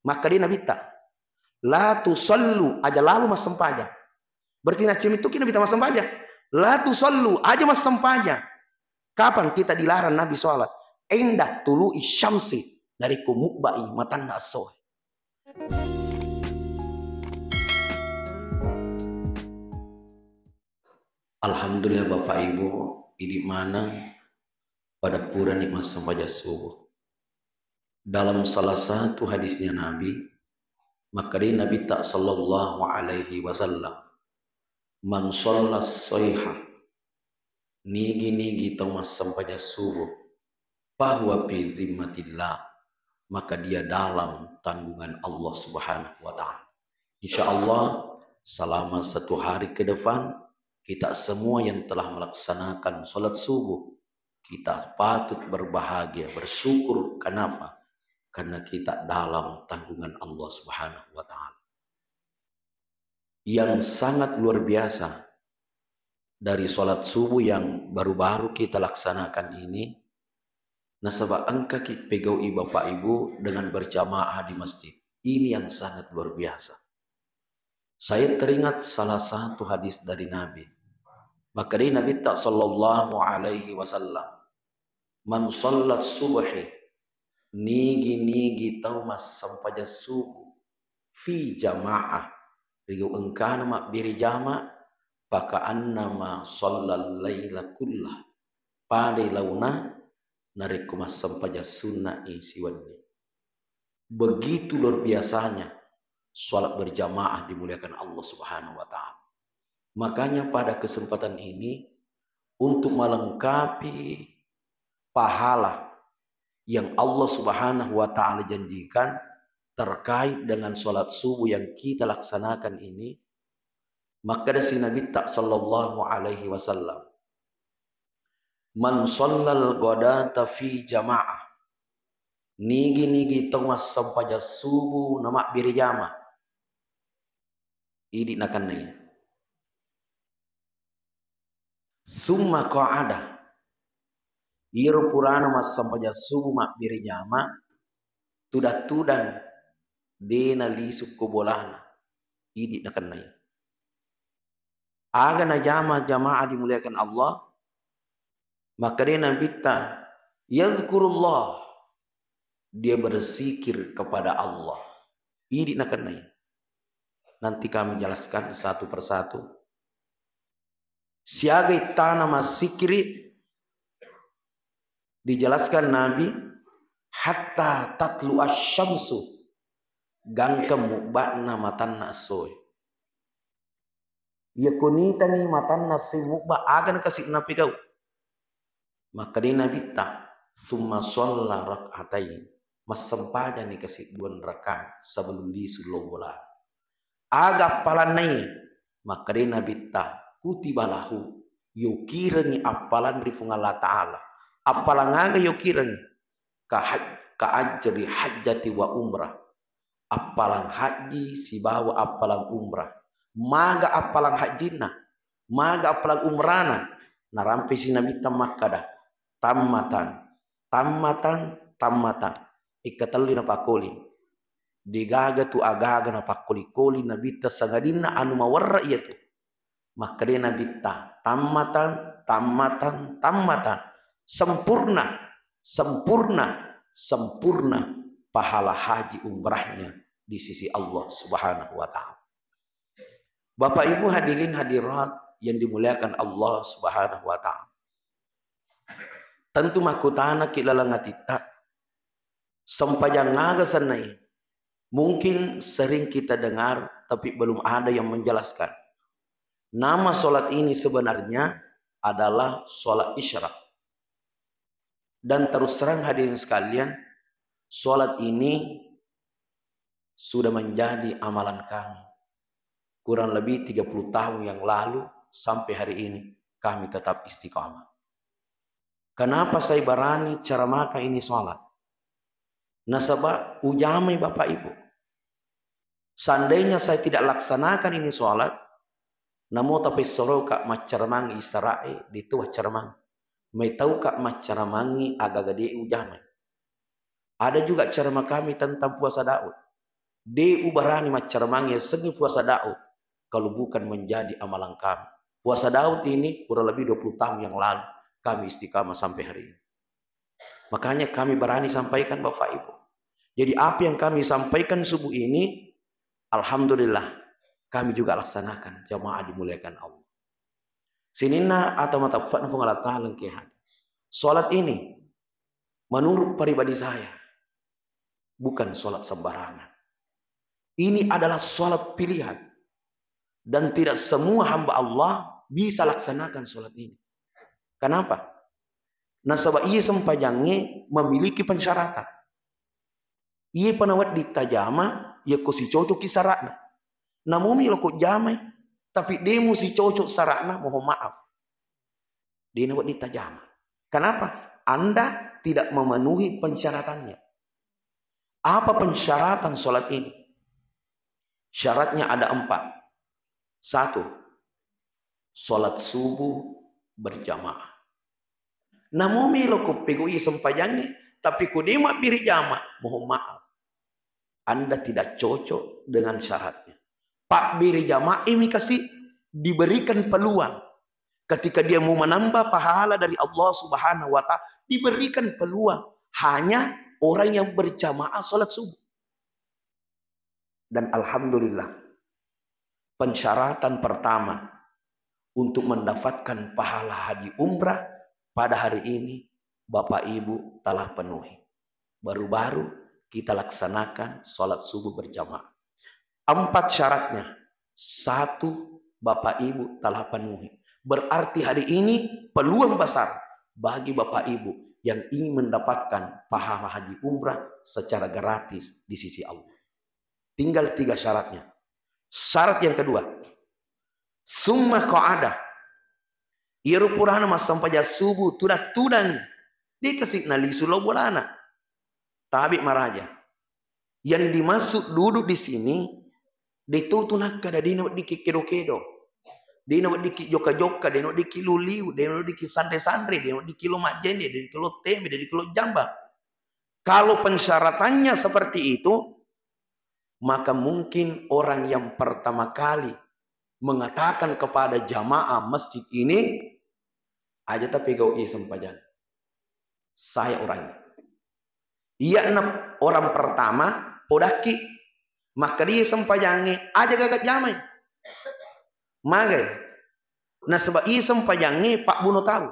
Maka dia Nabi tak. La tusallu aja lalu mas sempaja. Berarti nacim itu kita bisa mas sempaja. La tusallu aja mas sempaja. Kapan kita dilarang Nabi sholat? Indah tulu isyamsi dari kumukbai matan nasoh. Alhamdulillah Bapak Ibu, ini mana pada pura nikmat sempaja subuh. Dalam salah satu hadisnya Nabi, maka dia Nabi tak sallallahu alaihi wasallam, man shollas soihah, nigi tamas sempaja subuh, bahwa fi zimmatillah, maka dia dalam tanggungan Allah Subhanahu wa Ta'ala. Insya Allah selama 1 hari ke depan, kita semua yang telah melaksanakan sholat subuh, kita patut berbahagia, bersyukur. Kenapa? Karena kita dalam tanggungan Allah Subhanahu wa Ta'ala. Yang sangat luar biasa dari sholat subuh yang baru-baru kita laksanakan ini, nasabah angka pegau Bapak Ibu dengan berjamaah di masjid. Ini yang sangat luar biasa. Saya teringat salah satu hadis dari Nabi. Maka dari Nabi tak sallallahu alaihi wasallam, man shollat subhi, nigi tau mas sampaja subuh, fi jamaah, rigu engkana mak biri jama, paka annama shollal layla kullah, pada launa nariku mas sampaja sunnah siwani. Begitu luar biasanya sholat berjamaah dimuliakan Allah Subhanahu wa Ta'ala. Makanya pada kesempatan ini, untuk melengkapi pahala yang Allah Subhanahu wa Ta'ala janjikan terkait dengan sholat subuh yang kita laksanakan ini, maka dari Nabi tak sallallahu alaihi wasallam, man shallal ghadata fi jamaah, nigi tomas sampaja subuh nama biri jama, ini nakan nih. Summa qa'ada, iru purana mas sampaja subuh mak biri jama, tudang dena lisuk kubolana, ini nakan nih. Aga na jamaah dimuliakan Allah, maka dia Nabi ta yadhkurullah, dia berzikir kepada Allah. Ini nakan nih. Nanti kami jelaskan satu persatu. Siagai tanah sikri dijelaskan Nabi hatta tatlu asyamsu, gangka mubakna matan nasoy. Ya kunita ni matan nasoy mubak agan kasih nabi kau. Maka dia Nabi tak summa sholla rak'atain, mas sempaja nih kasih 2 rakaat sebelum disuruh bola. Agak palanai, maka dia Nabi tak kutibalahu yukirangi apalan rifung Allah Ta'ala. Apalan aga yukirangi ka ajri hajjati wa umrah. Apalan haji si bawa apalan umrah. Maga apalan hajina, maga apalan umrana. Narampi si Nabi tamakada tamatan. Ikatali na pakoli. Digaga tu agaga na pakoli-koli Nabi ta sagadina anu mawarra iya tu. Maka dia Nabi ta tamatan, sempurna pahala haji umrahnya di sisi Allah Subhanahu wa Ta'ala. Bapak Ibu hadirin hadirat yang dimuliakan Allah Subhanahu wa Ta'ala. Tentu makutana kilalangatita sampajang ngaga sanai. Mungkin sering kita dengar tapi belum ada yang menjelaskan. Nama sholat ini sebenarnya adalah sholat isyraq. Dan terus terang hadirin sekalian, sholat ini sudah menjadi amalan kami. Kurang lebih 30 tahun yang lalu sampai hari ini kami tetap istiqamah. Kenapa saya berani cara maka ini sholat? Nasabah ujamai Bapak Ibu. Seandainya saya tidak laksanakan ini sholat, namo tapi soro kak macaramangi Israel di tuah caramang. May tahu kak macaramangi agak gede ujamai. Ada juga cara kami tentang puasa Daud. De ubarani macarmangnya segi puasa Daud kalau bukan menjadi amalan kami. Puasa Daud ini kurang lebih 20 tahun yang lalu kami istiqamah sampai hari ini. Makanya kami berani sampaikan Bapak Ibu. Jadi apa yang kami sampaikan subuh ini, alhamdulillah kami juga laksanakan. Jamaah dimuliakan Allah. Sinina atau mata fatna Allah Ta'ala kehan. Salat ini menurut pribadi saya bukan salat sembarangan. Ini adalah salat pilihan. Dan tidak semua hamba Allah bisa laksanakan salat ini. Kenapa? Nasabah ia sempajangnya memiliki pensyaratan. Ia penawat ditajama, ia kusi cocok kisaratna. Namun ia kok jamai, tapi dia mesti cocok saratna, mohon maaf. Dia nawat ditajama. Kenapa? Anda tidak memenuhi pensyaratannya. Apa pensyaratan salat ini? Syaratnya ada 4. 1. Salat subuh berjamaah. Namun milo ko pegui sempajangnya, tapi ku demak biri jamaah, mohon maaf. Anda tidak cocok dengan syaratnya. Pak biri jamaah ini kasih diberikan peluang. Ketika dia mau menambah pahala dari Allah Subhanahu wa Ta'ala, diberikan peluang. Hanya orang yang berjamaah salat subuh. Dan alhamdulillah, pensyaratan pertama untuk mendapatkan pahala haji umrah pada hari ini Bapak Ibu telah penuhi. Baru-baru kita laksanakan sholat subuh berjamaah. 4 syaratnya. 1, Bapak Ibu telah penuhi. Berarti hari ini peluang besar bagi Bapak Ibu yang ingin mendapatkan pahala haji umrah secara gratis di sisi Allah. Tinggal 3 syaratnya. Syarat yang kedua, summa qa'adah. Iru purana mas sampai subuh tudang dikasih nali sulo bolana. Tabi maraja. Yang dimaksud duduk di sini ditutunak kada dina diki kedo-kedo. Dina diki joka-joka, dina diki luliu, dina diki sandre-sandre, dina diki lo majene, dina diki lo teme, dina diki lo jamba. Kalau pensyaratannya seperti itu, maka mungkin orang yang pertama kali mengatakan kepada jamaah masjid ini, aja tapi kau sempajang. Saya orangnya. Ia orang pertama, podaki, maka dia sempajangnya, aja gagat jamai. Magai. Nah sebab ia sempajangnya Pak Buno tahu.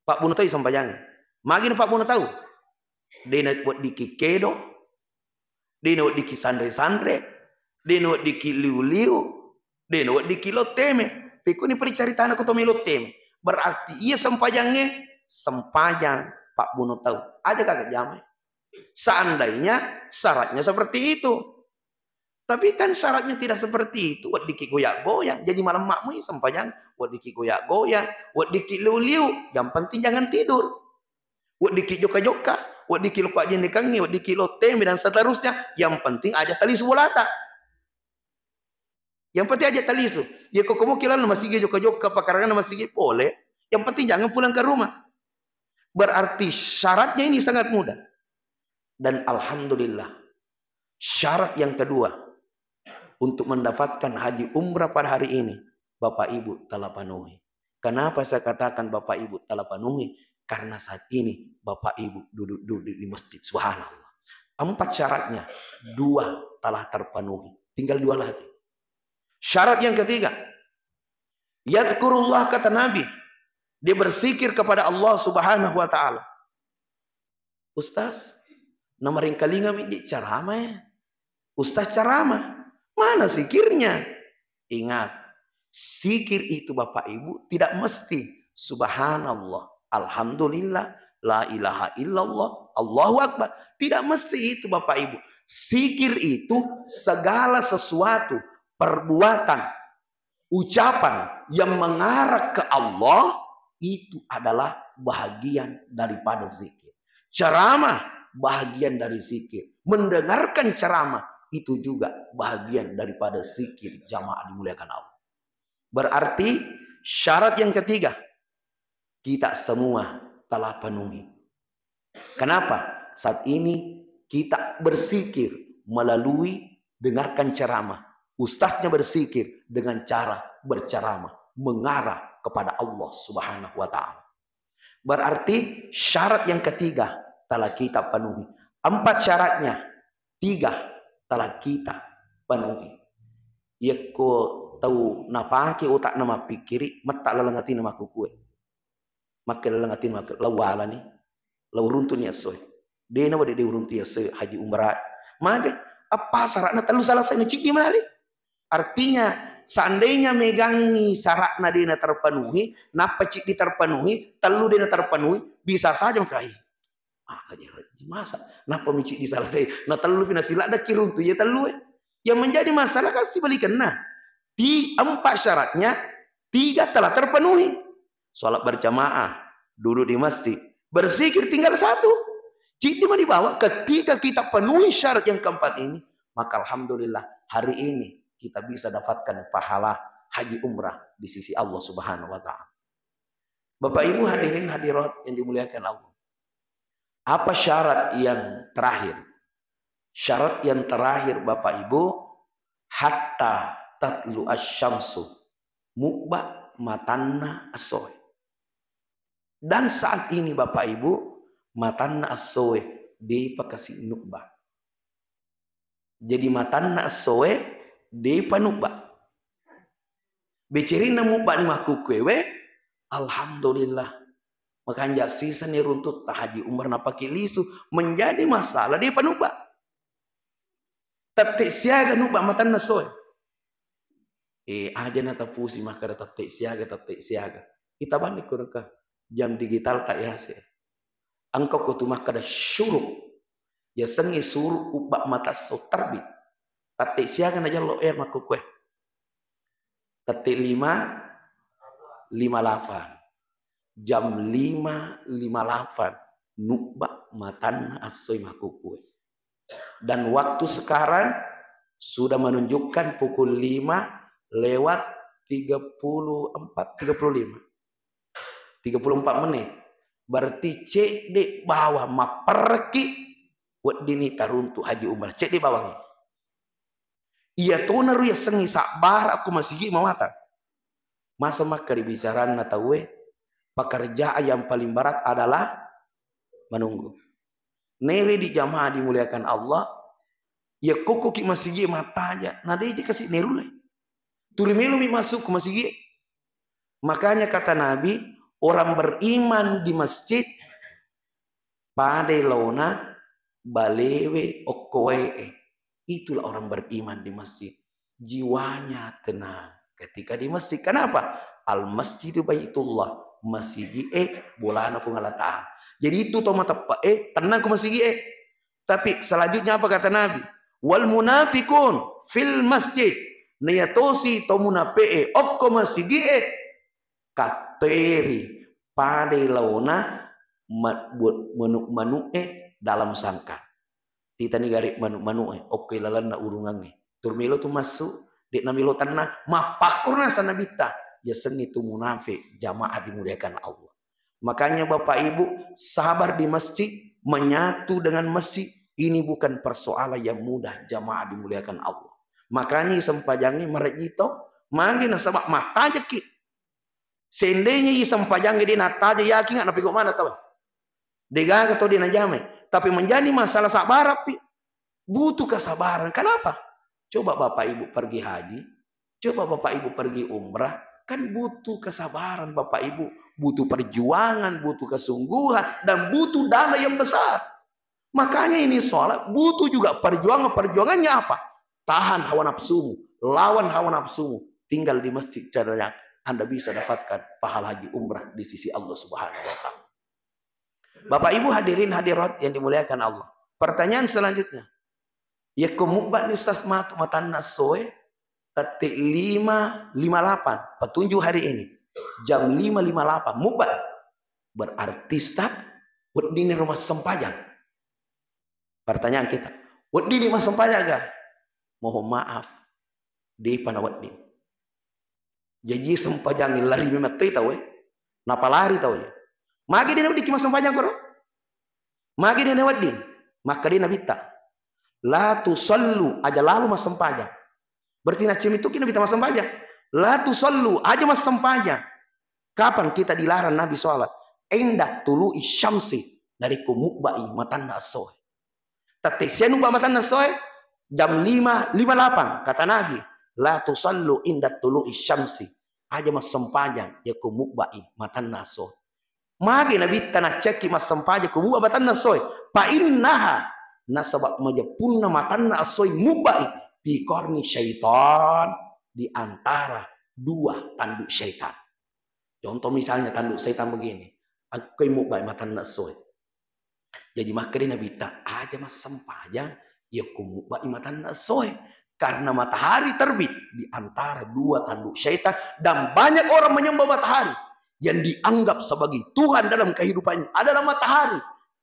Pak Buno tahu sempajangnya. Magin Pak Buno tahu. Dia nak buat diki kedo, dia nak buat diki sandre-sandre, dia nak buat diki liu-liu, dia nak buat diki loteme. Piku ni pericarita aku tomi loteme. Berarti ia sempajangnya sempajang Pak Buno tahu. Aja kagak jamai. Seandainya syaratnya seperti itu. Tapi kan syaratnya tidak seperti itu. Buat diki goyak-goyak. Jadi malam makmu sempajang. Buat diki goyak-goyak. Buat diki liu-liu. Yang penting jangan tidur. Buat diki joka-joka. Buat diki luka jendekangi. Buat diki loteme dan seterusnya. Yang penting aja tali subolata. Yang penting aja talisu. Ya kok kamu kira masih joka-joka pakarangan masih boleh. Yang penting jangan pulang ke rumah. Berarti syaratnya ini sangat mudah. Dan alhamdulillah. Syarat yang kedua. Untuk mendapatkan haji umrah pada hari ini. Bapak Ibu telah penuhi. Kenapa saya katakan Bapak Ibu telah penuhi? Karena saat ini Bapak Ibu duduk-duduk di masjid. Subhanallah. 4 syaratnya. 2 telah terpenuhi. Tinggal 2 lagi. Syarat yang ketiga, yazkurullah kata Nabi, dia berzikir kepada Allah Subhanahu wa Ta'ala. Ustaz, nama ringkalinga miji ceramah ya. Ustaz ceramah, mana zikirnya? Ingat, zikir itu Bapak Ibu tidak mesti subhanallah, alhamdulillah, la ilaha illallah, Allahu akbar. Tidak mesti itu Bapak Ibu. Zikir itu segala sesuatu perbuatan, ucapan yang mengarah ke Allah itu adalah bahagian daripada zikir. Ceramah bahagian dari zikir. Mendengarkan ceramah itu juga bahagian daripada zikir. Jamaah dimuliakan Allah. Berarti syarat yang ketiga kita semua telah penuhi. Kenapa? Saat ini kita berzikir melalui dengarkan ceramah. Ustaznya berzikir dengan cara berceramah, mengarah kepada Allah Subhanahu wa taala. Berarti syarat yang ketiga telah kita penuhi. 4 syaratnya, 3 telah kita penuhi. Ya ko tahu napake otak nama pikiri, mata lalangati nama kukue. Maka lalangati nama lawala ni, lawuruntun ya soy. Dia nama dia uruntu ya soy haji umrah. Maka apa syaratnya terlalu salah saya cik di mana? Artinya seandainya megangi syaratnya dia terpenuhi, napa cik di terpenuhi, telu dia terpenuhi, bisa saja mengkai. Kaji masa, napa micik di salah saya? Nah telu pina sila ada kirun tu ya telu. Yang menjadi masalah kasih balikan nah. Di 4 syaratnya 3 telah terpenuhi. Salat berjamaah, duduk di masjid, berzikir tinggal 1. Cik di mana dibawa? Ketika kita penuhi syarat yang keempat ini, maka alhamdulillah hari ini kita bisa dapatkan pahala haji umrah di sisi Allah Subhanahu wa taala. Bapak Ibu hadirin hadirat yang dimuliakan Allah. Apa syarat yang terakhir? Syarat yang terakhir Bapak Ibu, hatta tatlu asyamsu mukba matanna asoy. Dan saat ini Bapak Ibu, matanna asoy di pakasi nukba. Jadi matanna asoy di panukba. Bicarina mukba ni makukewe, alhamdulillah. Makanya sisa ni runtut haji umrah napaki lisu menjadi masalah di panukba. Tatik siaga nukba matanna asoy. Aja na tapusi maka tatik siaga. Kita balik kurang jam digital tak ya sih. Angkau kutumah kada syuruk. Ya sengi suruh ubak mata so terbit. Tatik siaga aja lo maku kue. Tatik 5:58. Jam 5:58 nukba matanna asoy maku kue. Dan waktu sekarang sudah menunjukkan pukul 5:34 menit. Berarti cek di bawah maperki buat dini taruntu haji umrah. Cek di bawahnya. Iya tuh naru ya sengi sabar aku masih gigi mata. Masa maka dibicaraan natawe pekerjaan yang paling berat adalah menunggu. Nere di jamaah dimuliakan Allah. Ya koko ki masih gigi mata aja. Nah dia kasih nerule. Turimelu mi masuk ke masjid. Makanya kata Nabi, orang beriman di masjid pada launa balewe okoe. Itulah orang beriman di masjid. Jiwanya tenang ketika di masjid. Kenapa? Al masjidu baitullah. Masjid bolana fungalata. Jadi itu tomat apa? Tenang ke masjid. Tapi selanjutnya apa kata Nabi? Wal munafikun fil masjid. Niyatosi tomuna pe okko masjid kateri pada launa manuk dalam sangka. Tita ni garik manuk oke lalan na urungange. Turmilo tu masuk dek namilo tanah mapakurna sana bita. Ya sengi tu munafik jamaah dimuliakan Allah. Makanya Bapak Ibu sabar di masjid, menyatu dengan masjid ini bukan persoalan yang mudah jamaah dimuliakan Allah. Makanya sempajangi merejito mangi na sabak mata aja ki. Seandainya sempajangi di nata aja yakin nggak napi kok mana tahu. Dega atau di najame. Tapi menjadi masalah sabar api. Butuh kesabaran. Kenapa? Coba Bapak Ibu pergi haji, coba Bapak Ibu pergi umrah, kan butuh kesabaran Bapak Ibu, butuh perjuangan, butuh kesungguhan, dan butuh dana yang besar. Makanya ini sholat butuh juga perjuangannya apa? Tahan hawa nafsumu, lawan hawa nafsumu, tinggal di masjid caranya Anda bisa dapatkan pahala haji umrah di sisi Allah Subhanahu wa taala. Bapak Ibu hadirin hadirat yang dimuliakan Allah. Pertanyaan selanjutnya. Ya kumubbat ni ustaz matan nasoe tatik 5:58 petunjuk hari ini. Jam 5:58 mubbat. Berarti ustaz wadini rumah sempajang. Pertanyaan kita, wadini rumah sempajang ga? Mohon maaf di panawadin. Jadi sempajang lari memati tahu napa lari tahu ya. Magi dia di kimas sempajang koro. Magi dia wadin, maka dia nabita. La tusallu aja lalu mas sempajang. Berarti nacim itu kita bisa mas sempajang. La tusallu aja mas sempajang. Kapan kita dilarang Nabi sholat? Indah tulu isyamsi dari kumukbai matan nasoy. Tatisian ubah matan nasoy jam 5:58 kata Nabi. La tusallu indah tulu isyamsi aja mas sempajang ya kumukbai matan nasoy. Magi Nabi tanah ceki mas sempajang kumukbai matan nasoy. Pa innaha nasabak majapunna matanna asoy mubai di korni syaitan di antara dua tanduk syaitan. Contoh misalnya tanduk syaitan begini, aku mubai matanna asoy. Jadi makanya Nabi tak aja mas sempajang ya mubai matanna asoy karena matahari terbit di antara dua tanduk syaitan dan banyak orang menyembah matahari yang dianggap sebagai Tuhan dalam kehidupannya adalah matahari.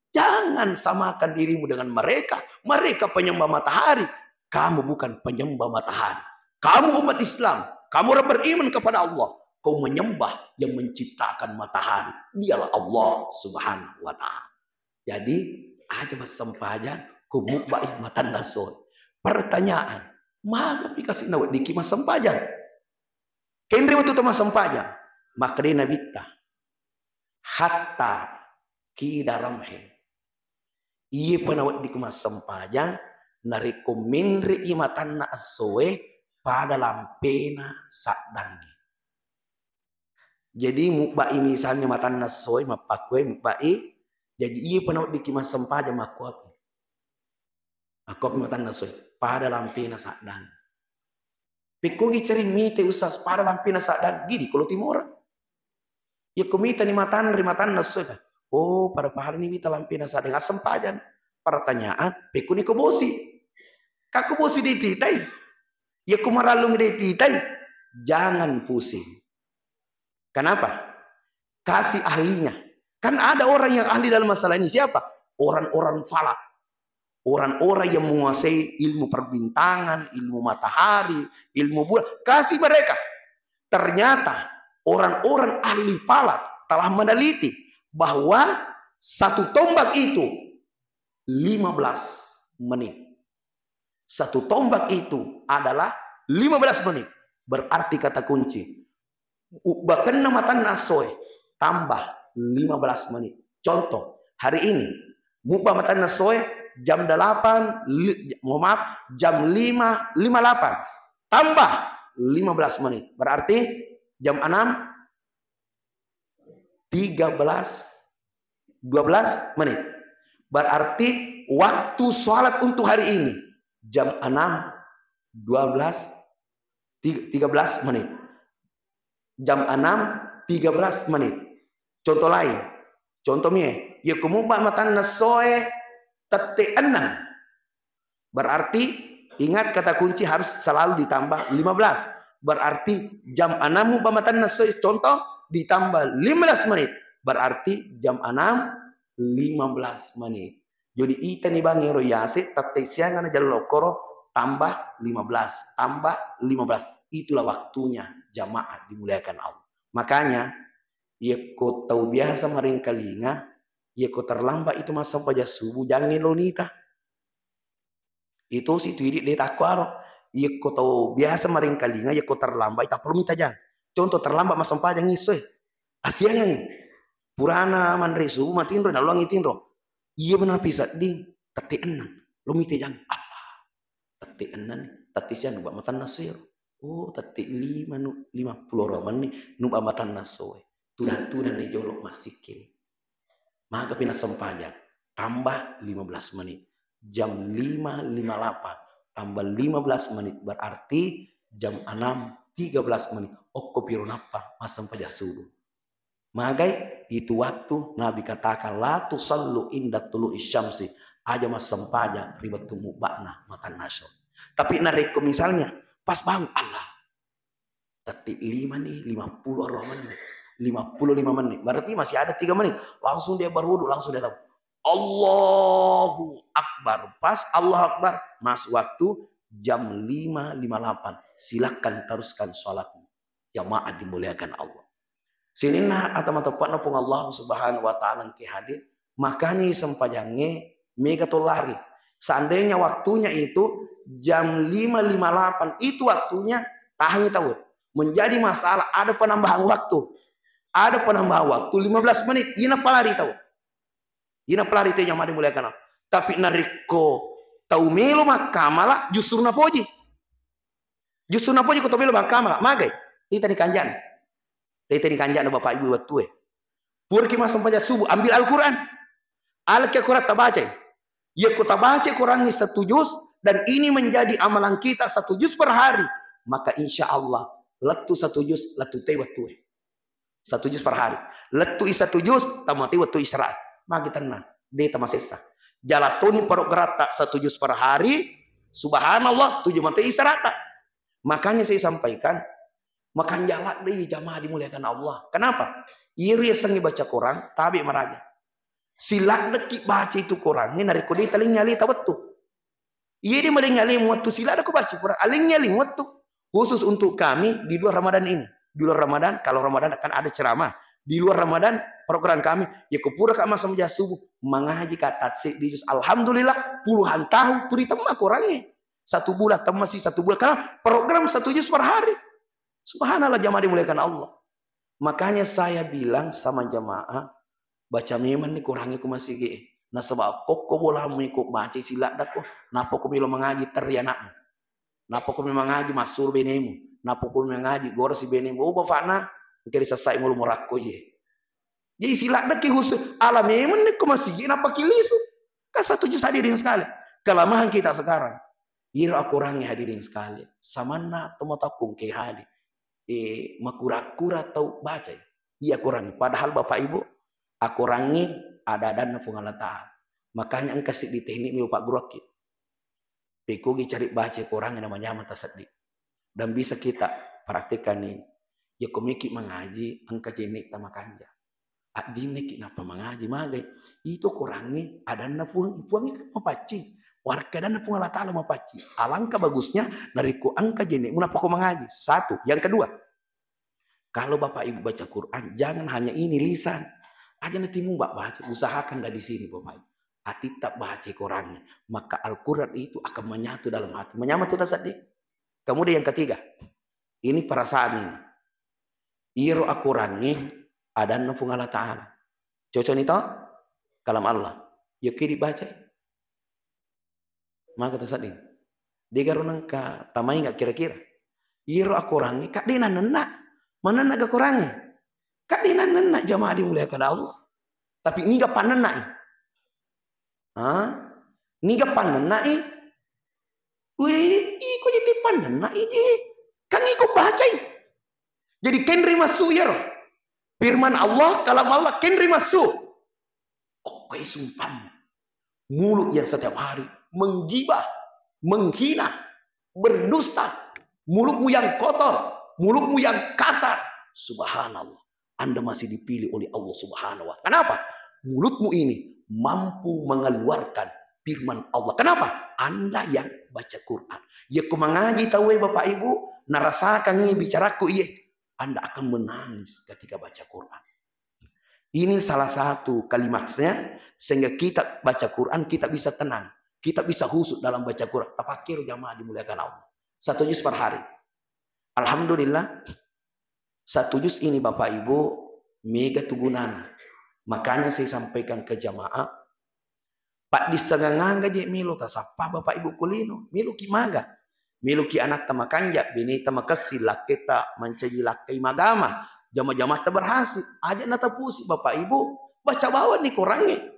Jangan samakan dirimu dengan mereka. Mereka penyembah matahari. Kamu bukan penyembah matahari. Kamu umat Islam. Kamu beriman kepada Allah. Kau menyembah yang menciptakan matahari. Dialah Allah subhanahu wa ta'ala. Jadi, ada mas sempajang. Kumukbai matan nasoy. Pertanyaan. Maka dikasih nawat diki mas sempajang. Kendri waktu itu mas sempajang. Maka dia nabita. Hatta kidaramhe. Iya penawat di kemas sempajang nari kuminri imatan na asoe pada lampena sakdangi. Jadi mukbai misalnya matan na asoe mapakwe mukbai. Jadi iya penawat di kemas sempajang maku apa? Aku apa matan na asoe pada lampena sakdangi. Pikugi cering mite usas pada lampena sakdangi gini kalau timur. Ya kumita ni matan na asoe. Oh, pada pahal ini kita lampina sa dengan sempajan. Pertanyaan, peku ni kubosi. Kaku bosi di titai. Ya kumaralung di titai. Jangan pusing. Kenapa? Kasih ahlinya. Kan ada orang yang ahli dalam masalah ini. Siapa? Orang-orang falak. Orang-orang yang menguasai ilmu perbintangan, ilmu matahari, ilmu bulan. Kasih mereka. Ternyata orang-orang ahli falak telah meneliti bahwa satu tombak itu 15 menit. Satu tombak itu adalah 15 menit. Berarti kata kunci. Bahkan matan nasoy tambah 15 menit. Contoh, hari ini mubah matan nasoy jam 8, jam 5:58 tambah 15 menit. Berarti jam 6 12 menit. Berarti waktu sholat untuk hari ini jam 13 menit. Jam 13 menit. Contoh lain. Contoh mie. Ya kumumpa matan nasoe tete 6. Berarti ingat kata kunci harus selalu ditambah 15. Berarti jam 6 mumpa matan nasoe contoh ditambah 15 menit. Berarti jam 6 15 menit. Jadi ita nih bang Hero Yasin tapi siang aja lokoro tambah 15 tambah 15. Itulah waktunya jamaah dimuliakan Allah. Makanya ya kau tahu biasa maring kalinga ya kau terlambat itu masa pajak subuh jangan lonita. Itu si tuidik de takwaro. Ya kau tahu biasa maring kalinga ya kau terlambat tak perlu minta jangan. Contoh terlambat mas sempajang isoy. Asiangan purana mandre subuh matindro na luang itindro. Iya benar pisat ding tati enam. Lo mite jang Allah. Tati enam tati sian nuba matan nasir. Oh tati 50 roman nih nuba matan nasoy. Tudan nih jolok masikin. Maka pina sempajang tambah 15 menit. Jam 5:58 tambah 15 menit berarti jam 6:13 menit. Okko pironapa masam pajak subuh. Magai itu waktu Nabi katakan la tusallu inda tulu isyamsi aja mas sempajang ribet tumu bakna makan naso. Tapi nareko misalnya pas bangun Allah. Tapi 5 nih 50 menit. 55 menit. Berarti masih ada 3 menit. Langsung dia berwudu, langsung dia tahu. Allahu Akbar. Pas Allah Akbar masuk waktu jam 5:58. Silakan teruskan sholatmu. Jamaah dimuliakan Allah. Sini nah atau tepat napung Allah subhanahu wa ta'ala ke hadir. Makanya sempajangnya mega tolari. Seandainya waktunya itu jam 5.58, itu waktunya tahan tahu. Menjadi masalah ada penambahan waktu. Ada penambahan waktu 15 menit. Ina pelari tahu. Ina pelari itu yang mari muliakan. Tapi nariko tahu melo makamala justru napoji. Justru napoji ko melo makamala magai. Ita di kanjan. Ita di kanjan Bapak Ibu waktu. Purki masam pada subuh ambil Al-Qur'an. Al-Qur'an tabaca. Ya kota baca kurangi 1 juz dan ini menjadi amalan kita 1 juz per hari. Maka insya Allah letu 1 juz letu teh waktu 1 juz per hari. Letu 1 juz tamati waktu istirahat. Magi tenang. Dia tamasesa. Jalatoni program tak 1 juz per hari. Subhanallah 7 mati istirahat. Makanya saya sampaikan. Makan jalak deh jamaah dimuliakan Allah. Kenapa? Iri sengi baca Quran tabi meraja. Silak deki baca itu Quran ini dari kodi taling nyali tawattu. Iya dia maling nyali muatu silak aku baca Quran aling nyali muatu khusus untuk kami di luar Ramadan ini. Di luar Ramadan kalau Ramadan akan ada ceramah. Di luar Ramadan program kami ya kupura kak masa menjadi subuh mengaji kata di juz alhamdulillah puluhan tahun turi temah Qurannya 1 bulan masih 1 bulan karena program 1 juz per hari. Subhanallah jamaah dimuliakan Allah. Makanya saya bilang sama jamaah baca memang ni kurangi ku masih ge. Nah sebab kok bola mengikut baca silak dak ko. Napa ko milo mengaji terianakmu. Napa ko mengaji masur benemu. Napa ko mengaji gor si benemu. Oh bafana kiri selesai mulu morakko je. Jadi silak dak ki khusus ala memang ni ku masih ge napa kilisu. Ka 1 juz hadirin sekali. Kelemahan kita sekarang. Ira kurangi hadirin sekali. Samana tomotakung ke hadi. Makura-kura tau baca. Iya kurangi. Padahal Bapak Ibu aku rangi ada dana pengalatan. Makanya engkau kasih di teknik miu Pak Guru kita. Pekugi cari baca kurang namanya mata sedih. Dan bisa kita praktikkan ini. Ya komiki mengaji engkau jenik tama kanja. Adine kenapa mengaji magai. Itu kurangi ada dana puangi kan mapaci. Warga dana pengalatan mapaci. Alangkah bagusnya nariku engkau jenik. Kenapa kau mengaji? 1. Yang kedua. Kalau Bapak Ibu baca Quran jangan hanya ini lisan. Aja nanti mau baca, usahakan dari sini Bapak. Hati tak baca Qurannya, maka Al-Quran itu akan menyatu dalam hati. Menyatu tadi. Kemudian yang ketiga, ini perasaan ini. Iro Al-Qurannya ada nafung Allah Ta'ala. Cocok nih toh? Kalam Allah. Yuk kiri baca. Maka tadi. Dia garunang ka tamai nggak kira-kira. Iro Al-Qurannya kak dia nana. Mana naga Qurannya? Kak dia nana jamaah dimuliakan Allah. Tapi ini gak panenai. Ini gak panenai. Wih, kok jadi panenai je. Kan ikut baca. Jadi kenri masuk ya. Firman Allah, kalam Allah kenri masuk. Kok sumpah. Mulut yang setiap hari menggibah, menghina, berdusta. Mulutmu yang kotor, mulutmu yang kasar. Subhanallah. Anda masih dipilih oleh Allah Subhanahu wa Ta'ala. Kenapa? Mulutmu ini mampu mengeluarkan firman Allah. Kenapa? Anda yang baca Quran. Ya ku mengaji tahu Bapak Ibu, narasakan ini bicaraku iya. Anda akan menangis ketika baca Quran. Ini salah satu kalimatnya sehingga kita baca Quran kita bisa tenang. Kita bisa khusyuk dalam baca Quran. Tafakir jamaah dimuliakan Allah. 1 juz per hari. Alhamdulillah. 1 juz ini Bapak Ibu mega tugunan. Makanya saya sampaikan ke jamaah. Pak disenganga je milu tasapa Bapak Ibu kulino. Milu ki maga. Milu ki anak tamakanja. Bini tamakasi laketa mencaji lakai magama. Jamaah-jamaah tak berhasil. Aja nata pusi Bapak Ibu. Baca bawah nih kurangnya.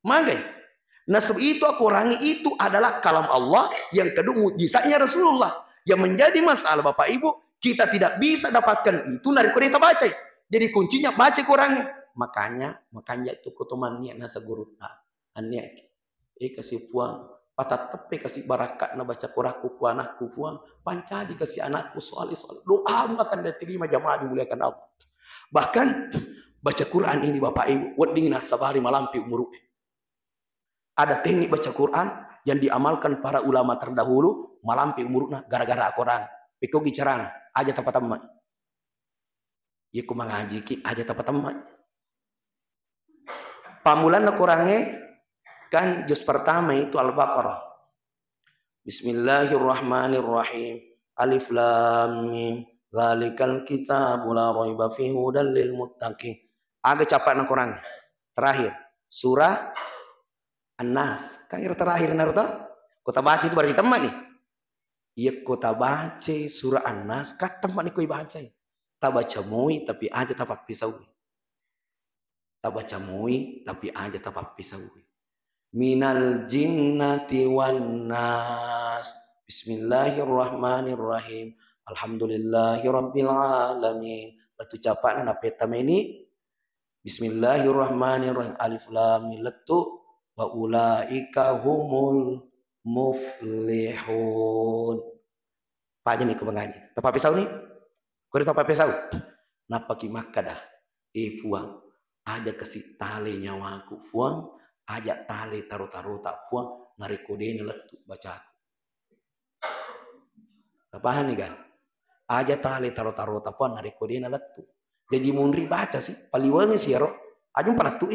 Magai. Nah sebab itu aku kurangi itu adalah kalam Allah. Yang kedua mujizatnya Rasulullah. Yang menjadi masalah Bapak Ibu. Kita tidak bisa dapatkan itu dari kita baca. Jadi kuncinya baca kurangnya. Makanya itu kutuman niat nasa guru ta. Niat kasih puang patat tepe kasih barakat na baca Qur'anku ku anakku puang pancadi kasih anakku soal doa akan diterima jamaah dimuliakan Allah. Bahkan baca Quran ini Bapak Ibu wedding nasabari malampi umur. Ada teknik baca Quran yang diamalkan para ulama terdahulu malampi umurna gara-gara Quran. Piko gicarang aja tempat teman. Ya ku mengaji ki aja tempat teman. Pamulan kurangnya kan juz pertama itu Al-Baqarah. Bismillahirrahmanirrahim. Alif lam mim. Dzalikal kitabu la raiba fihi hudal lil muttaqin. Aga capat nang Quran. Terakhir surah An-Nas. Kayak terakhir naruto. Kota baca itu berarti teman nih. Iya kota baca surah An-Nas kat teman nih koi baca. Tak baca mui tapi aja tapak pisau. Tak baca mui tapi aja tapak pisau. Minal jinnati wan nas. Bismillahirrahmanirrahim. Alhamdulillahirabbil alamin. Letu capak na peta ini. Bismillahirrahmanirrahim. Alif lam mim letu wa ulaika humul muflihun. Pak aja nih kebangannya. Tapak pisau nih. Kau tapak pisau. Napa ki makada? Fuang. Aja kasih tali nyawaku. Fuang. Ajak tali taruh-taruh tak fuang ngarikode letu baca aku. Paham nih kan? Ajak tali taruh-taruh tak fuang ngarikode letu. Jadi munri baca sih paliwangi sih ro. Ajung palatu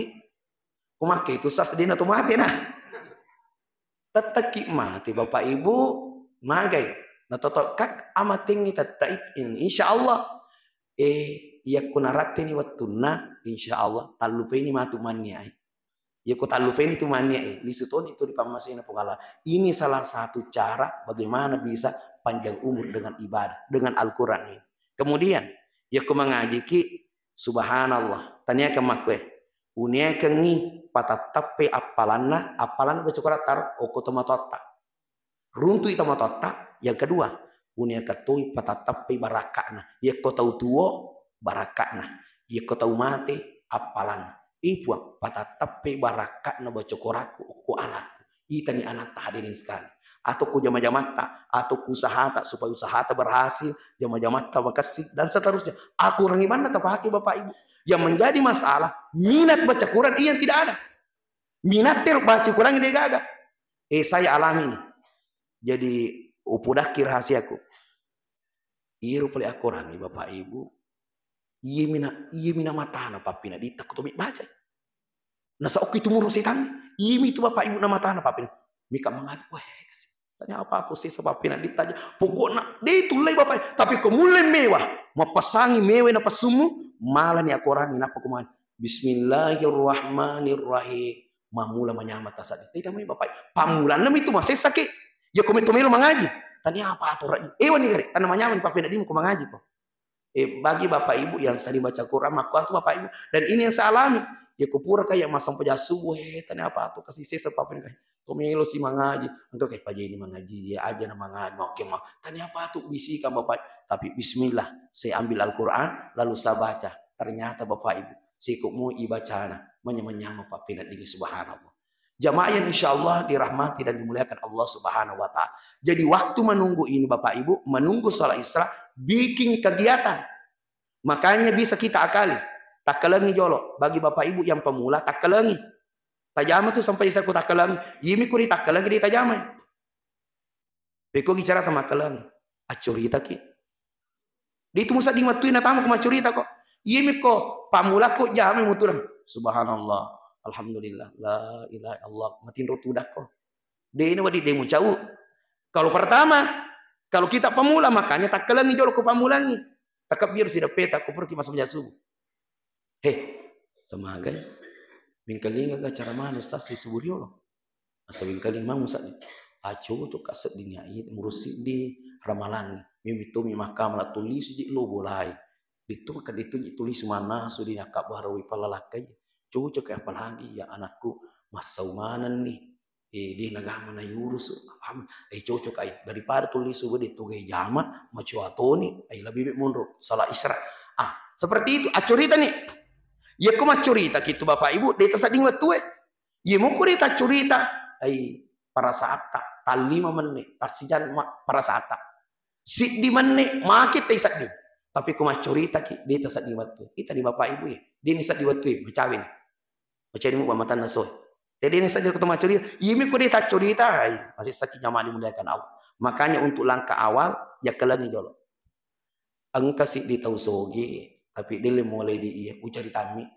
kumake itu sas dina tu mati nah. Teteki mati Bapak Ibu magai. Nah totok kak amat tinggi tetek insyaallah ya kunaratini wattuna insyaallah talupe ini matu mannya. Ya kota lufen itu mania lisuton itu di pamasina pugala. Ini salah satu cara bagaimana bisa panjang umur dengan ibadah dengan Al-Qur'an ini. Kemudian ya ku mengaji ki subhanallah. Tanya ke makwe. Unia kengi patatappe apalanna baca Quran tar okotomatota. Runtu itamatota. Yang kedua, unia katoi patatappe barakana. Ya kota utuo barakana. Ya kota umate apalanna. Ipuang patatappe barakat na baca koraku ku anak itani anak tak hadirin sekali atau ku jama-jamata atau ku usahata supaya usahata berhasil jama-jamata makasih dan seterusnya aku orang mana tapaki Bapak Ibu yang menjadi masalah minat baca Quran yang tidak ada minat teruk baca Quran ini gagal saya alami nih jadi upudaki rahasiaku iru pali Quran nih Bapak Ibu iya mina matana papina ditakut baca. Nasa oke itu murus setan. Imi itu Bapak Ibu nama tanah papina. Mika mengadu wah kasih. Tanya apa aku sih sebabnya ditanya. Pokoknya dia itu lagi Bapak. Tapi kemulai mewah. Mapasangi mewah napa sumu. Malah ni aku orangin apa kumahan. Bismillahirrahmanirrahim. Mamula menyamat tasadi. Tidak mau Bapak. Pamulan itu masih sakit. Ya komentomelo mengaji. Tanya apa aturan. Wani gari. Tanah menyaman papina di muka mengaji kok. Bagi Bapak Ibu yang sering baca Quran maka itu Bapak Ibu dan ini yang saya alami ya kupura kayak masang pejasu tanya apa tuh kasih sesa papin kayak komelo si mengaji untuk kayak pagi ini mengaji ya aja nama mengaji mau kemau tanya apa tuh bisikan Bapak tapi Bismillah saya ambil Al-Quran lalu saya baca ternyata Bapak Ibu sikukmu ibacana menyamanya papin ini subhanallah jamaah yang insyaallah dirahmati dan dimuliakan Allah Subhanahu wa taala. Jadi waktu menunggu ini Bapak Ibu, menunggu salat Isra, bikin kegiatan. Makanya bisa kita akali. Tak kelengi jolo bagi Bapak Ibu yang pemula tak kelengi. Tajama tuh sampai Isra ku tak kelengi. Yimi ku di tak kelengi di tajama. Beko bicara sama kelengi. Acurita ki. Di itu musa di waktu ini tamu ku macurita kok. Yimi kok pamula kok jame muturan. Subhanallah. Alhamdulillah, la ilaha illallah, matin rotudah kok. Dia ini wadi demo jauh. Kalau pertama, kalau kita pemula makanya tak kelangi jolo ku pamulangi. Tak biar sudah peta ku pergi masuk jasuh. Semagai. Bingkalinga ga cara mana ustaz di suburiolo. Asa bingkaling mang musa. Aco cok kaset dinyai ngurusi di ramalan. Mimito mi makam la tulis di lo bolai. Itu kan itu tulis mana sudi nyakap barawi palalakai. Cocok apa lagi ya anakku masaumanan nih di negara mana yurus cocok daripada tulis di tugai jama macuatoni lebih mundur salah Isra seperti itu acurita nih ya ku macurita gitu Bapak Ibu dia tersading wetu ya mau kurita curita para saat tak 5 menit tasijan para saat si di menit makit taisading tapi ku macurita dia tersading wetu kita di Bapak Ibu ya dia nisad di wetu macawin macam ini muka mata nasoy. Jadi ini saja ketemu cerita. Yimi ku dia cerita, masih sakit nyaman dimuliakan Allah. Makanya untuk langkah awal ya kelangi jolo. Engkau sih di tahu sogi, tapi dia mulai di iya ucari tami.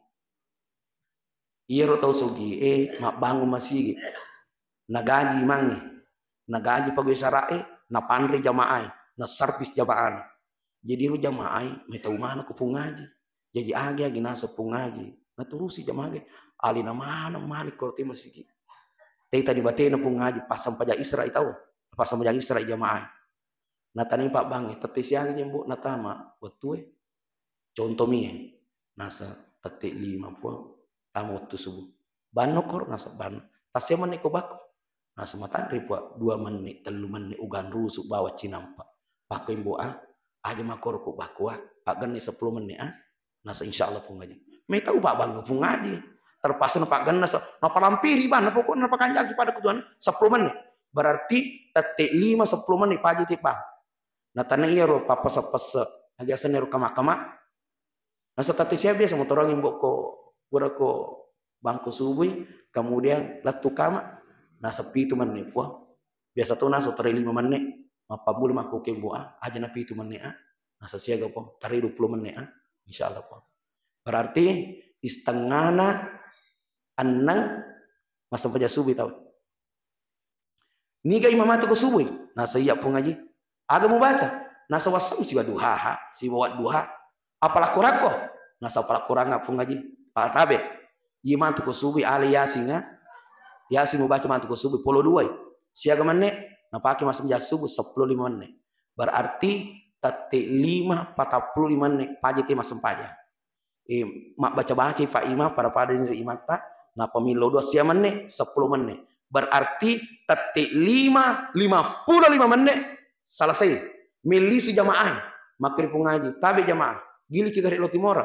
Iya ro tahu sogi, mak bangun masih nagaji mangi. na gaji pagawai sarai, na pandri jamaah, na servis jamaah. Jadi lu jamaah, may tahu mana ko pungaji. Jadi agi nasa pungaji, na turusi jamaah, ali na mana malik ko ti masigi. Tay tadi bate na pungaji pasang paja Isra itaw, pasang paja Isra jamaah. Na tani Pak Bang, teti siang jembo na tama, betul. Contoh mie, nasa teti 50 tamu tu subuh. Bano kor nasa ban, tasya man ko bako. Nasa matandri po 2 menit, 3 menit ugan rusuk bawa cinampa. Pakai boa, aja makor ko bako Pak Gan 10 menit nasa insyaallah pun ngaji. May tahu Pak Bang pun ngaji. Terpaksa Pak Gan nasa napalampiri ban, pokoknya napakanjaki pada ketuan 10 menit. Berarti teti 5 10 menit pagi ti Pak. Na tanah iya ro papa sepese, agak senero kama-kama. Nasa tati siya biasa motorong imbok ko pura ko bangko subuh, kemudian latu kama nasa 7 menit biasa tuh nasa 5 menit mapabul mako ke boa aja na 7 menit nasa siya po 20 menit insyaallah po. Berarti istengana anang masa paja subuh tau. Niga imamatu ko subuh nasa iya po ngaji. Aga mau baca nasa wasam si duha si bawa duha apalah kurang kok nasa apalah kurang apa ngaji tabe iman tu kusubi ali yasinga yasin mau baca mantu kusubi polo 2 siaga menit na pakai masuk jam subuh 15 menit berarti tati 5 45 menit pagi ti masuk paja mak baca Pak Ima para pada ini imata na pemilu 2 sia menit 10 menit berarti tati 55 menit selesai milisi jamaah makri pungaji tabe jamaah gili ki gari lo timora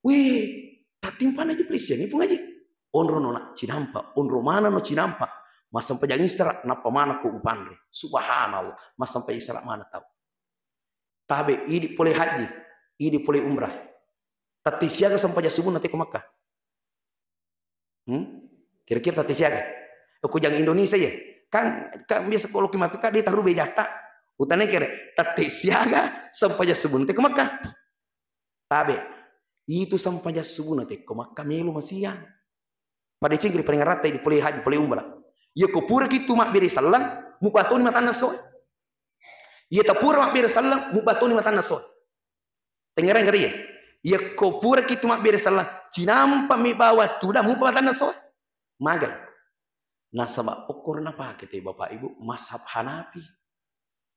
wih tatimpan aja please ya ni pungaji onro nona cinampa onro mana no cinampa mas sampai jangan istirahat napa mana ko upandre subhanallah mas sampai istirahat mana tahu tabe idi boleh haji idi boleh umrah tati siaga sampai subuh nanti ke Makkah kira-kira tati siaga aku jangan Indonesia ya kan biasa kalau kimatuka dia taruh bejata utane kere tati siaga sampai subuh nanti ke Makkah tabe itu sampai subuh nanti ke Makkah melu masiang pada cingkri paling rata di boleh haji boleh umrah ya kupura gitu mak beri salam mubatoni matana so ya tapura mak beri salam mubatoni matana so tengere ngeri ya kupura gitu mak beri salam cinampa mi bawa tuda mubat matana so maga nasaba ukur napa kita Bapak Ibu mazhab Hanafi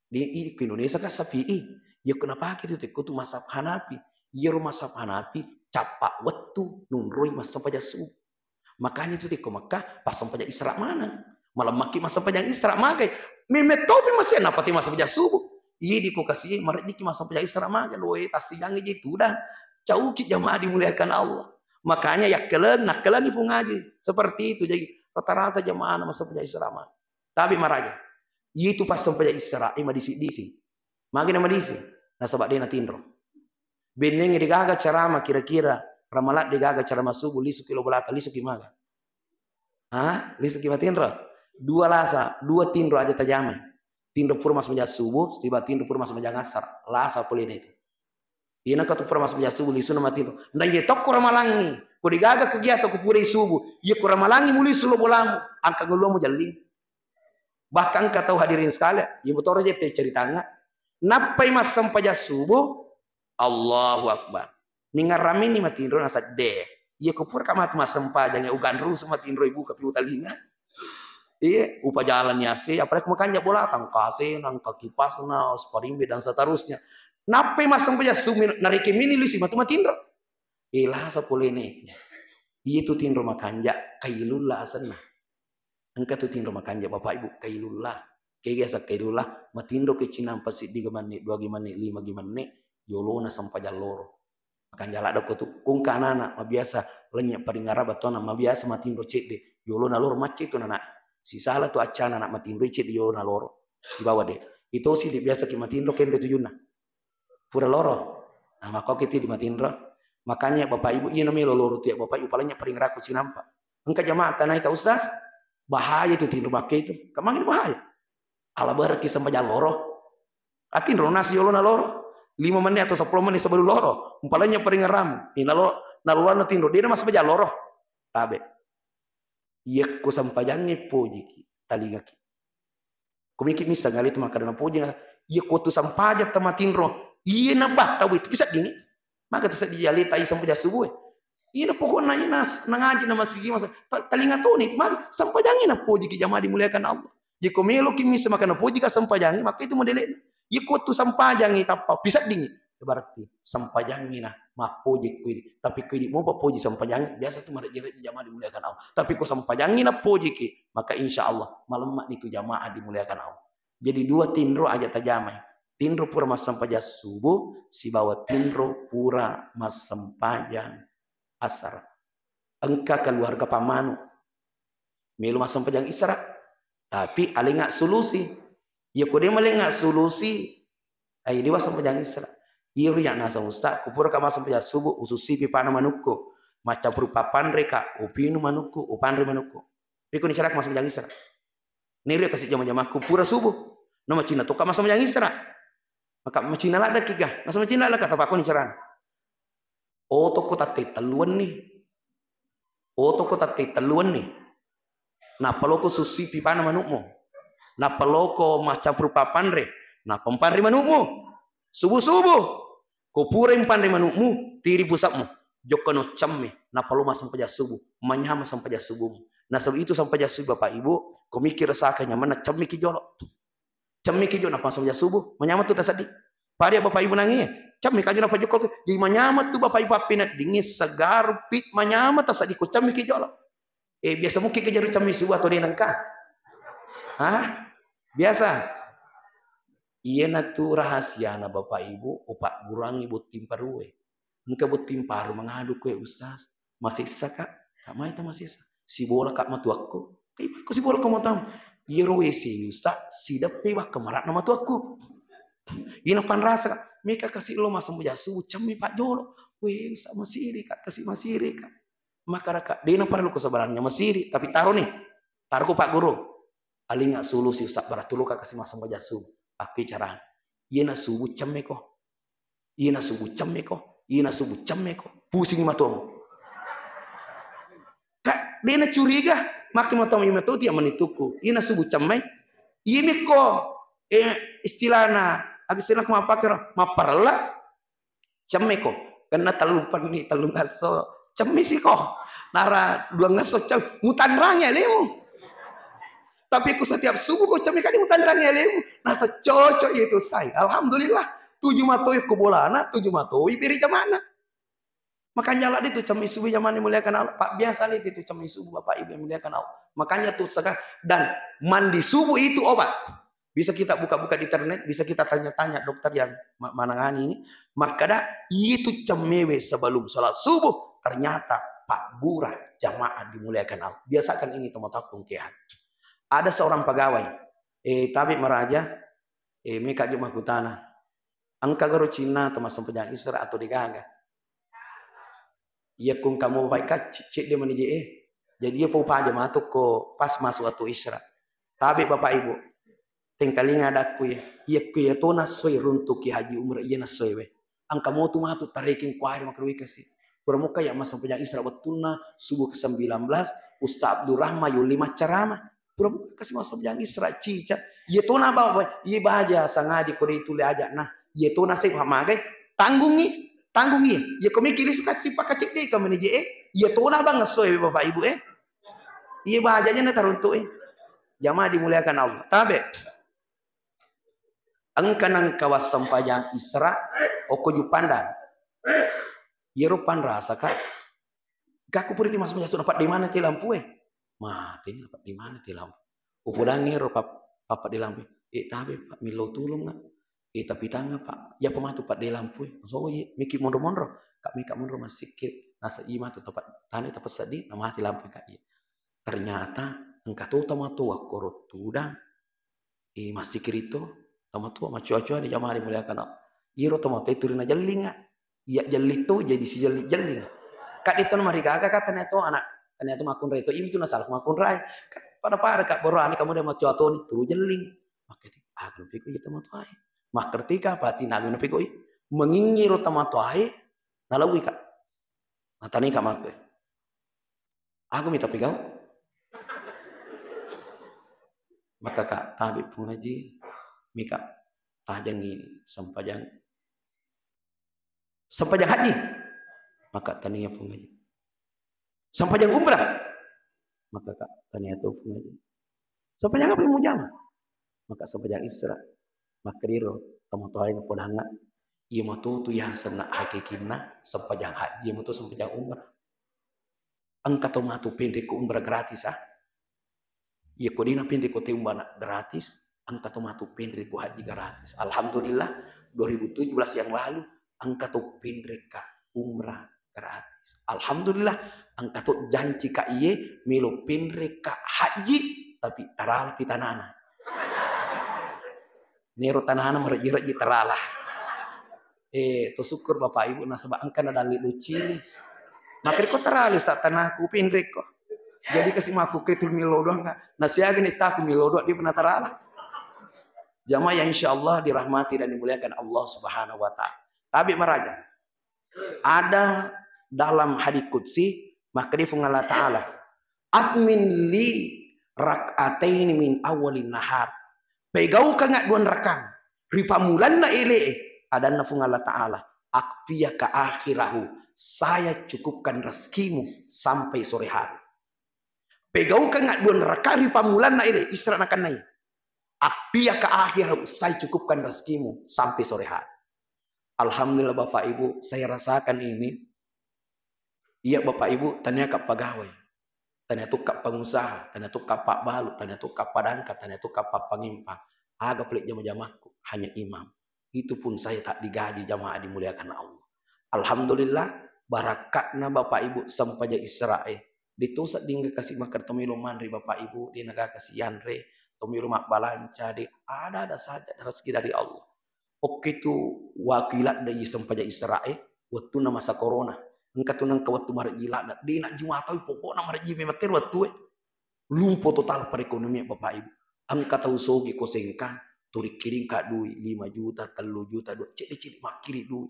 di Indonesia kan Syafi'i ya kenapa gitu tuh mazhab Hanafi ya mazhab Hanafi capak wetu nunroi mas sampai subuh makanya itu di Makkah pas sampai Isra mana malam maki mas sampai Isra magai memetopi masih apa ti mas sampai subuh iya di kasih maret di mas sampai Isra magai loe tasiyang itu udah jauh ki jamaah dimuliakan Allah makanya ya kelen ibu ngaji seperti itu jadi rata-rata jamaah mas sampai Isra magai tapi maraja itu pas sampai Isra ima disi magai nama disi nah sebab dia natindro beneng digaga carama kira-kira ramalat digaga carama subuh lisu kilo belaka lisu kimaga lisu kimatindro 2 lasa 2 tindro aja tajamai tindro pur mas menjak subuh tiba tindro pur mas menjak asar lasa polin itu ina katu pur mas menjak subuh lisu nama tindro nda ye tokko ramalangi ko digaga kegiatan ko pure subuh ye ko ramalangi muli sulo bolamu angka ngulumu jalli bahkan kata hadirin sekalian ibu toro je teh ceritanya napai mas sampai subuh Allahu Akbar ningar rame ni matindro nasa de ye kupur kamat mas sampai jangan ugan ru sama tindro ibu kapi utalinga iya upa jalan yase apalagi makanya bola tangkase nang kipas na sparimbe dan seterusnya napai mas sampai subuh nariki mini lisi matu matindro ilah sapulene itu tindro makanja kailullah asana angka tu tindro makanja Bapak Ibu kailullah kayasa kailullah matindo ke cinampa si 3 menit 2 menit 5 menit yolona sampai jaloro makan jala ada kutu kung kanana mabiasa lenyap paringara batona mabiasa matindo cek de yolona loro macet itu nana si salah tu acana nak matindo cek de yolona loro si bawa de itu sih biasa ki matindo kende tujuna pura loro nah maka kita di matindo makanya Bapak Ibu iya namanya loro tu ya Bapak Ibu palanya paringara ku cinampa engka jamaah tanah ka ustaz bahaya itu tindo make itu kemangin bahaya ala berarti sampai jaloro atindro nasi yolona loro 5 menit atau 10 menit sebelum loro umpalanya peringaram nalolo tindro dia masih baca loro tabe iya ku sampajangi pojiki talingaki Kumikit misa ngali itu maka na puji na iya kotu sampaja tamatinro iya na ba tahu itu bisa dingin maka bisa dijali tai sampai subuh iya na pokoknya nas nangaji na masigi masa talinga tuh nih maka sampajangi na puji ki jamaah dimuliakan Allah jika melo ki misa maka na puji ka sampajangi maka itu modele iya kotu sampajangi tapa bisa dingin berarti sampajangi na ma puji kuidi tapi kuidi mau puji sampajangi biasa tuh mereka jadi jamaah dimuliakan Allah tapi kok sampajangi na puji ki maka insya Allah malam itu jamaah dimuliakan Allah jadi dua tinro aja tajamai tinro pura mas sampaja subuh si bawa tinro pura mas sampajang asar engka keluarga pamanu melu mas sampajang isra tapi alingak solusi ya kode malingak solusi ay diwa sampajang isra iya yang nasa ustaz kupura ka mas sampajang subuh ususi pipana manuko maca berupa pandreka upinu manuko upandre manuko piku ni syarak mas sampajang isra nire kasih jama-jama kupura subuh nama Cina tuh kama sama yang isra maka Cina lah ada kiga nah sama Cina lah kata pakun ceran oh toko tate teluan nih oh toko tate teluan nih nah peloko susi pipana manukmu nah peloko macam berupa pandre nah pempanre manukmu subuh kupura pandre manukmu tiri pusatmu jokono camme nah pelo masam paja subuh manyama sampai paja subuh nah sebab itu sampai paja subuh bapak ibu kau mikir rasakanya mana camme ki jolok cemi kijo napa sampai subuh menyamat tuh tasadi pada bapak ibu nangis cemi kajo napa jokol di menyamat tuh bapak ibu pinat dingin segar pit menyamat tasadi ku cemi kijo lo biasa mungkin kejar cemi subuh atau di nangka hah biasa iya natu rahasia na bapak ibu opak gurang ibu timparuwe engkau buat timparu mengadu kue ustaz masih sisa kak mai itu masih sisa si bola kak matu aku aku si bola kamu tahu Yerowe si Yusa si depe wah kemarat nama tu aku. Ina pan rasa mereka kasih lo masa muja subuh cemi pak jolo. Weh Yusa masiri kak kasih masiri kak. Maka kak dia nak perlu kesabarannya masiri tapi taruh nih taruh ku pak guru. Ali nggak sulu si Yusa berat dulu kak kasih masa muja subuh. Tapi cara iya na subuh cemi ko. Iya na subuh cemi ko. Iya na subuh cemi ko. Pusing matuamu. Kak dia na curiga. Makin mau tahu itu dia menituku. Ina subuh camai. Ini kok istilahnya agak istilah mau pakai maparla camai kok. Karena terlalu ngaso camai sih kok. Nara dua ngaso cam mutan rangnya lemu. Tapi aku setiap subuh kok camai kadi mutan rangnya lemu. Nasa cocok itu saya. Alhamdulillah 7 matoi ke bolana 7 matoi piri mana. Makanya lah itu cemi subuh zaman dimuliakan Allah. Pak biasa nih itu cemi subuh Bapak Ibu yang muliakan Allah. Makanya tuh sekarang dan mandi subuh itu obat. Bisa kita buka-buka di internet, bisa kita tanya-tanya dokter yang menangani ini. Maka dah itu cemewe sebelum sholat subuh ternyata Pak Burah jamaah dimuliakan Allah. Biasakan ini teman-teman kiat. Ada seorang pegawai tapi meraja mereka cuma kutana. Angka garo Cina termasuk penjang Isra atau digaga. Iya kung kamu baik cik dia menije jadi dia pau aja matuk ko pas masuk atau isra tapi bapak ibu tingkalinga ada ku ya ku ya to nasoi runtuk ki haji umrah iya nasoi we angka mau tu matu tarikin kuari makrui kasih puramuka ya masa punya isra betulna subuh ke-19 Ustaz Abdul Rahman yuli ceramah puramuka kasih masa punya isra cica iya to na bawa iya bahagia sangadi ko itu le aja nah iya to nasai pamagai tanggungi ya kami kiri kasih pak kacik deh kami ni ya tuh nabang ngesoy bapak ibu iya bahajanya na taruntuk jamaah dimuliakan Allah tabe angkanang kawas sampajang isra oko jupandang ya rupan rasa kak gaku puriti mas menjadi dapat di mana ti lampu mati dapat di mana ti lampu upudangi rupa papa di lampu tabe pak milo tulung nggak tapi tangga pak ya pematu pak di lampu so ye mikir mondro kak mondro masih sikit nasa ima tuh tempat tani tempat sedih nama hati lampu kak ye ternyata engkau tuh tamatua korot tudang masih kirito tamatua macu-acuan di jamaah dimuliakan iro tamatua itu rina jelinga ya jelito jadi si jeling kak itu mari kakak kata neto anak ternyata makun reto ini tuh nasalah makun rai pada kak borani kamu udah macu-acuan itu jeling makanya aku pikir itu tamatua mah ketika pati nabi nabi koi mengingi tamato ai nalawi kak natani kak mak aku minta pegau Maka kak tabi pengaji mika tajangi sempajang haji. Maka tania pengaji sempajang umrah. Maka kak tania tu pengaji sempajang apa yang mujama. Maka sempajang Isra. Maka diro kamu tahu yang podanga. Iya matu tu yang senak hakikina sempajang haji matu sempajang umrah. Angkat tu matu pendek umrah gratis ah. Iya kodina pendek kote umrah gratis. Angkat tu matu pendek haji gratis. Alhamdulillah 2017 yang lalu angkat tu pendek umrah gratis. Alhamdulillah angkat tu janji ka iye milo pendek haji tapi taral pitanana. Nero tanahana mereji-reji teralah. Tu syukur Bapak Ibu nasabah angkan ada luci. Maka ko terali sa tanahku pendek kok. Jadi kasih maku ke tu milodo enggak. Nasihat ini tak milodo di pernah teralah. Jamaah yang insyaallah dirahmati dan dimuliakan Allah Subhanahu wa taala. Tapi meraja. Ada dalam hadits qudsi maka di Allah taala admin li rak'atain min awalin nahar. Pegau kangak duan rakang. Ripamulan na ile. Ada nafung Allah Ta'ala. Akfiya ka akhirahu. Saya cukupkan rezekimu sampai sore hari. Pegau kangak duan rakang. Ripamulan na ile. Isra nakan nai. Akfiya ka akhirahu. Saya cukupkan rezekimu sampai sore hari. Alhamdulillah Bapak Ibu. Saya rasakan ini. Iya Bapak Ibu. Tanya kap pegawai. Tanya tu kap pengusaha, tanya tu kap pak balu, tanya tu kap padangka, tanya tu kap pengimpang. Agak pelik jamaah-jamaahku, hanya imam. Itu pun saya tak digaji jamaah dimuliakan Allah. Alhamdulillah, barakatna Bapak Ibu sampaja Israel. Ditusak dingga kasih makan tomilu manri Bapak Ibu, di negara kasihan re, tomilu mak balanca, di ada saja rezeki dari Allah. Oke tu wakilat dari sampaja Israel, waktu na masa corona. Engkau tunang ke waktu marjilat, di nak jual tahu pokoknya marji memetir waktu lumpuh total perekonomian Bapak Ibu. Angkat tahu sogi kosengkan, turi kiring kak duit 5 juta, 3 juta, cek makiri duit.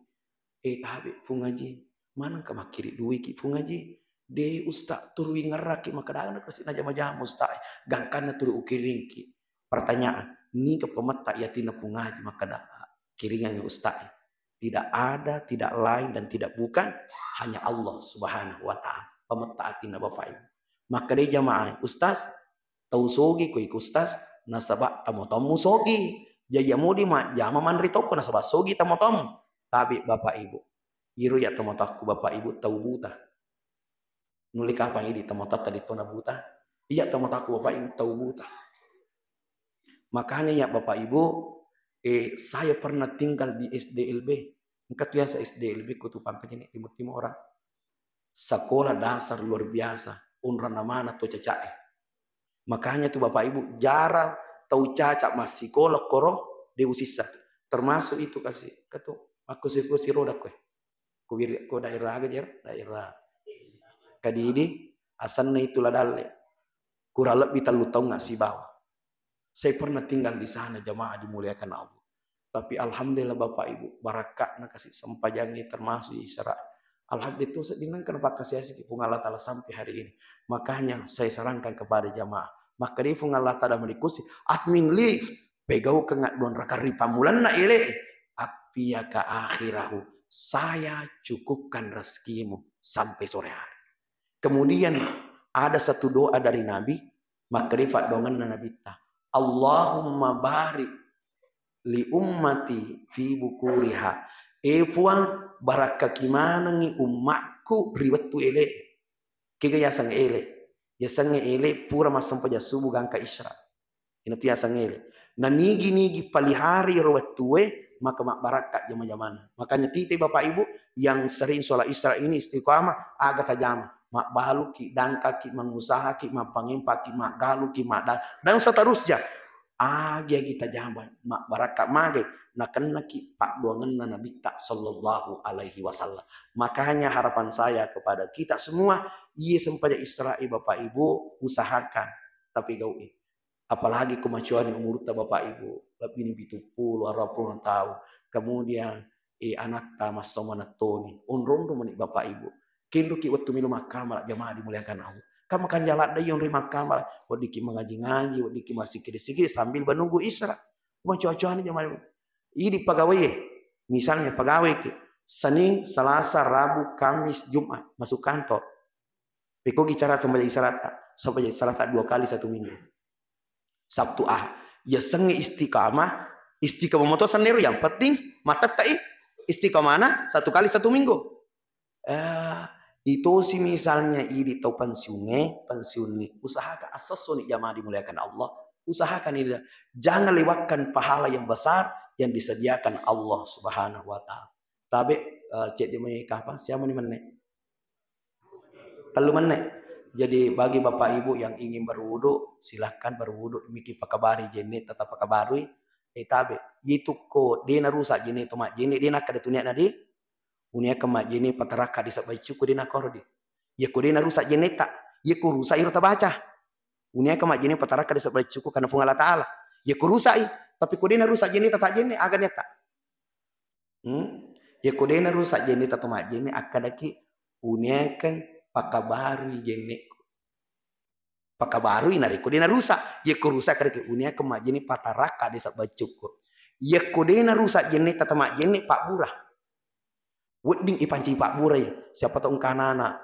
Tapi fungaji, mana ke makiri duit ki fungaji? De ustaz turi ngerak ki makadang kasih naja majam ustaz, gangkan turi ukiring ki. Pertanyaan, ni ke pemeta yatina fungaji makadang kiringannya ustaz. Tidak ada, tidak lain dan tidak bukan hanya Allah Subhanahu wa taala. Pemetaatina Bapak Ibu. Maka dia jamaah, ustaz tahu sogi ko ustaz nasabak tamu-tamu sogi. Jaya mudi mak jama manri toko nasabak sogi tamu-tamu. Tapi Bapak Ibu, iru ya tamu-taku Bapak Ibu tahu buta. Nulik apa ini tamu-tak tadi tona buta? Iya tamu-taku Bapak Ibu tahu buta. Makanya ya Bapak Ibu, saya pernah tinggal di SDLB. Engkau biasa SDLB kutu pampai ini timur-timur orang. Sekolah dasar luar biasa. Unran mana tuh cacak. Makanya tuh Bapak Ibu jarang tahu cacak masih sekolah koro deusisa. Termasuk itu kasih ketu. Aku sih roda kue. Ku daerah aja daerah. Kadidi asalnya itu ladale. Kurang lebih terlalu tahu nggak sih bawah. Saya pernah tinggal di sana jamaah dimuliakan Allah. Tapi alhamdulillah Bapak Ibu, barakatna kasih sempajangi termasuk Isra. Alhamdulillah itu sedingan kenapa kasih asik Allah Ta'ala sampai hari ini. Makanya saya sarankan kepada jamaah. Maka dia Allah Ta'ala melikusi. Admin li, pegau kengak don raka ripamulan na ile. Apiya ka akhirahu. Saya cukupkan rezekimu sampai sore hari. Kemudian ada satu doa dari Nabi. Maka dia dongan na Nabi ta. Allahumma barik li ummati fi bukuriha. Puang baraka kimana ngi umatku riwet tu ele. Kiga ya sang ele. Ya sang ele pura masam paja subuh gangka Isra. Ina tu ya sang ele. Na nigi palihari riwet tuwe maka mak barakat zaman-zaman. Makanya tite Bapak Ibu yang sering sholat Isra ini istiqamah agak tajam. Mak balu ki dangka ki mengusaha ki mak pangimpa ki mak galu ki mak dan seterusnya. Agia kita jamban mak barakat mage nakena ki pak duangan Nabi tak sallallahu alaihi wasallam. Makanya harapan saya kepada kita semua, iya sempaja Israel Bapak Ibu usahakan tapi gaui. Apalagi kemajuan umur ta Bapak Ibu, lebih ni 70 20 tahun. Kemudian anak ta mas tomana toni, onrondo menik Bapak Ibu. Kindu ki waktu minum makam jamaah dimuliakan Allah. Kamu makan jalan deh yang terima kamar. Wadiki mengaji-ngaji, wadiki masih kiri-kiri sambil menunggu isra. Mau cuacuan aja malam. Ini pegawai, misalnya pegawai Senin, Selasa, Rabu, Kamis, Jumat masuk kantor. Peko bicara sampai isyarat 2 kali 1 minggu. Sabtu ya sengi istiqamah motor sendiri yang penting mata tai istiqamah 1 kali 1 minggu. Itu sih misalnya ini tau pensiun nih usahakan asas nih jamaah dimuliakan Allah, usahakan ini jangan lewatkan pahala yang besar yang disediakan Allah Subhanahu wa taala. Tapi cek di mana siapa nih meneh? Telu meneh. Jadi bagi bapak ibu yang ingin berwudu silahkan berwudu miki pakabari jenit tetap pakabarui tabe gitu ko dena rusak jenit to mak jenit dena kada tunia nadi unia ke mak jenit pataraka di sabai cuku dena kordi ya ko dena rusak jenit tak ya ko rusak irta baca unia ke mak jenit pataraka di sabai cuku kana fungala taala ya ko rusak tapi ko dena rusak jenit tak jenit agan tak ya ko dena rusak jenit atau mak jenit akadaki unia kan pakabari jenit pakabarui nari ko dena rusak ye ko rusak kada unia ke mak jenit pataraka desa bacuko ye ko dena rusak jenit tata mak jenit pak burah wedding ipanci pak burah siapa tahu kanana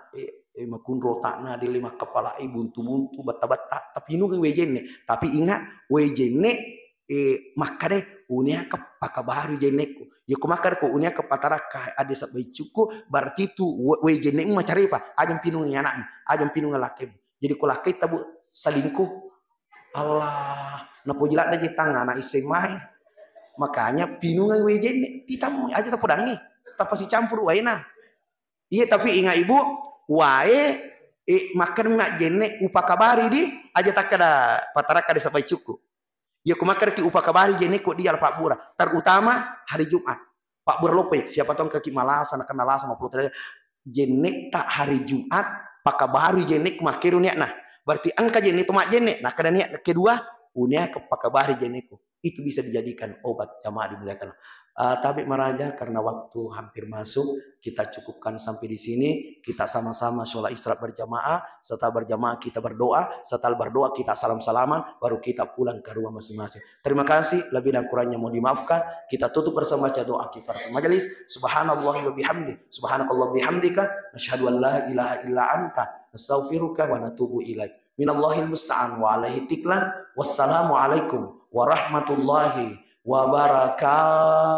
makun rotakna di 5 kepala buntu-buntu bata-bata tapi nu wejene tapi ingat wejene makade unia ke pakabarui jenetku ye ko makar ko unia ke pataraka adesa bacuko berarti tu wejene macari apa ajam pinungnya anak ajam pinung laki. Jadi kalau kita bu selingkuh, Allah, napo jilat aja tangan anak isemai, makanya pinungan wejen kita mau aja tak podangi, tak pasti campur waena. Iya tapi ingat ibu, wae makan mak jene upakabari di aja tak ada pataraka di sampai cukup. Ya kumakar ki upakabari jene kok dia Pak Bura, terutama hari Jumat. Pak Bura lope siapa tahu kaki malasan akan alasan 50 jene tak hari Jumat. Pakabari jenik makiru niat nah berarti angka jenik itu mak jenik nah kada niat kedua unia ke pakabari jenikku itu bisa dijadikan obat jamaah dimuliakan. Tapi meraja karena waktu hampir masuk kita cukupkan sampai di sini kita sama-sama sholat isra berjamaah setelah berjamaah kita berdoa setelah berdoa kita salam-salaman baru kita pulang ke rumah masing-masing. Terima kasih lebih dan kurangnya mau dimaafkan kita tutup bersama baca doa kifaratul majelis subhanallah wa bihamdi subhanakallah bihamdika nasyhadu an la ilaha illa anta nastaghfiruka wa natubu ilaik minallahil musta'an wa alaihi tiklan wassalamu alaikum warahmatullahi wabarakatuh.